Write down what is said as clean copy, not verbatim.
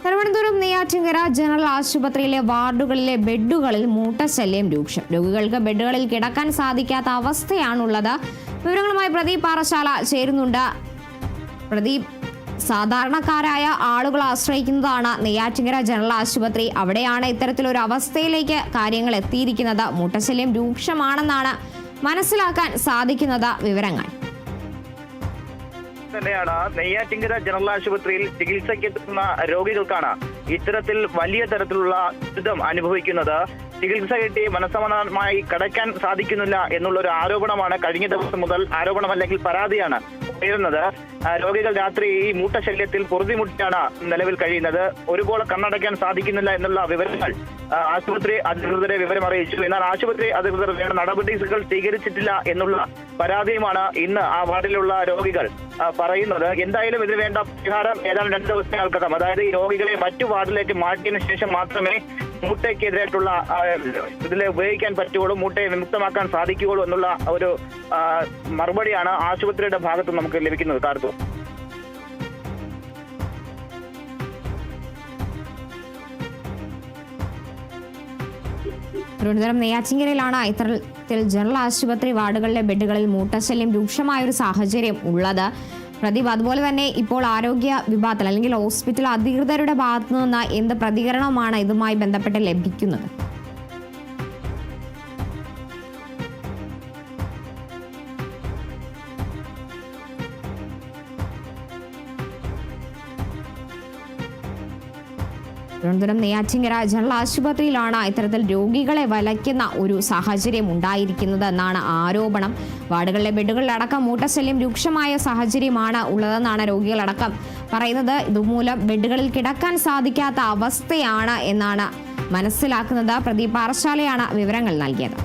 Thiruvananthapuram Neyyattinkara general ആശുപത്രിയിലെ വാർഡുകളിലെ ബെഡുകളിൽ മൂട്ടശല്യം രൂക്ഷം. രോഗികൾക്ക് ബെഡുകളിൽ കിടക്കാൻ സാധിക്കാത്ത അവസ്ഥയാണുള്ളത്. വിവരങ്ങളുമായി പ്രദീപ് പാറശാല ചേരുന്നുണ്ട്. പ്രദീപ്, സാധാരണക്കാരായ ആളുകൾ ആശ്രയിക്കുന്നതാണ് നെയ്യാറ്റിൻകര ജനറൽ ആശുപത്രി. അവിടെയാണ് ഇത്തരത്തിലൊരു അവസ്ഥയിലേക്ക് കാര്യങ്ങൾ എത്തിയിരിക്കുന്നത്. മൂട്ടശല്യം രൂക്ഷമാണെന്നാണ് മനസ്സിലാക്കാൻ സാധിക്കുന്നത്. വിവരങ്ങൾ തന്നെയാണ് നെയ്യാറ്റിൻകര ജനറൽ ആശുപത്രിയിൽ ചികിത്സയ്ക്കെത്തുന്ന രോഗികൾക്കാണ് ഇത്തരത്തിൽ വലിയ തരത്തിലുള്ള ദുരിതം അനുഭവിക്കുന്നത്. ചികിത്സ കിട്ടി മനസ്സമാധാനമായി കിടക്കാൻ സാധിക്കുന്നില്ല എന്നുള്ളൊരു ആരോപണമാണ് കഴിഞ്ഞ ദിവസം മുതൽ, ആരോപണം അല്ലെങ്കിൽ പരാതിയാണ് ഉയരുന്നത്. രോഗികൾ രാത്രി ഈ മൂട്ടശല്യത്തിൽ പൊറുതിമുട്ടിയാണ് നിലവിൽ കഴിയുന്നത്. ഒരുപോലെ കണ്ണടയ്ക്കാൻ സാധിക്കുന്നില്ല എന്നുള്ള വിവരങ്ങൾ ആശുപത്രി അധികൃതരെ വിവരം അറിയിച്ചു. എന്നാൽ ആശുപത്രി അധികൃതർ വേണ്ട നടപടികൾ സ്വീകരിച്ചിട്ടില്ല എന്നുള്ള പരാതിയുമാണ് ഇന്ന് ആ വാർഡിലുള്ള രോഗികൾ പറയുന്നത്. എന്തായാലും ഇതിന് വേണ്ട പരിഹാരം ഏതാണ്ട് 2 ദിവസങ്ങൾക്കകം, അതായത് ഈ രോഗികളെ മറ്റു വാർഡിലേക്ക് മാറ്റിയതിനു ശേഷം മാത്രമേ മൂട്ടയ്ക്കെതിരായിട്ടുള്ള ഇതിലെ ഉപയോഗിക്കാൻ പറ്റുകയുള്ളൂ, മൂട്ടയെ വിമുക്തമാക്കാൻ സാധിക്കുകയുള്ളൂ എന്നുള്ള ഒരു മറുപടിയാണ് ആശുപത്രിയുടെ ഭാഗത്ത് നമുക്ക് ലഭിക്കുന്നത്. കാർത്തു, തിരുവനന്തപുരം നെയ്യാറ്റിൻകരയിലാണ് ഇത്തരത്തിൽ ജനറൽ ആശുപത്രി വാർഡുകളിലെ ബെഡുകളിൽ മൂട്ടശല്യം രൂക്ഷമായൊരു സാഹചര്യം ഉള്ളത്. പ്രദീപ്, അതുപോലെ തന്നെ ഇപ്പോൾ ആരോഗ്യ വിഭാഗത്തിൽ അല്ലെങ്കിൽ ഹോസ്പിറ്റൽ അധികൃതരുടെ ഭാഗത്തു നിന്ന് എന്ത് പ്രതികരണമാണ് ഇതുമായി ബന്ധപ്പെട്ട് ലഭിക്കുന്നത്? തിരുവനന്തപുരം നെയ്യാറ്റിൻകര ജനറൽ ആശുപത്രിയിലാണ് ഇത്തരത്തിൽ രോഗികളെ വലയ്ക്കുന്ന ഒരു സാഹചര്യം ഉണ്ടായിരിക്കുന്നത് എന്നാണ് ആരോപണം. വാർഡുകളിലെ ബെഡുകളിലടക്കം മൂട്ടശല്യം രൂക്ഷമായ സാഹചര്യമാണ് ഉള്ളതെന്നാണ് രോഗികളടക്കം പറയുന്നത്. ഇതുമൂലം ബെഡുകളിൽ കിടക്കാൻ സാധിക്കാത്ത അവസ്ഥയാണ് എന്നാണ് മനസ്സിലാക്കുന്നത്. പ്രദീപ് പാറശാലയാണ് വിവരങ്ങൾ നൽകിയത്.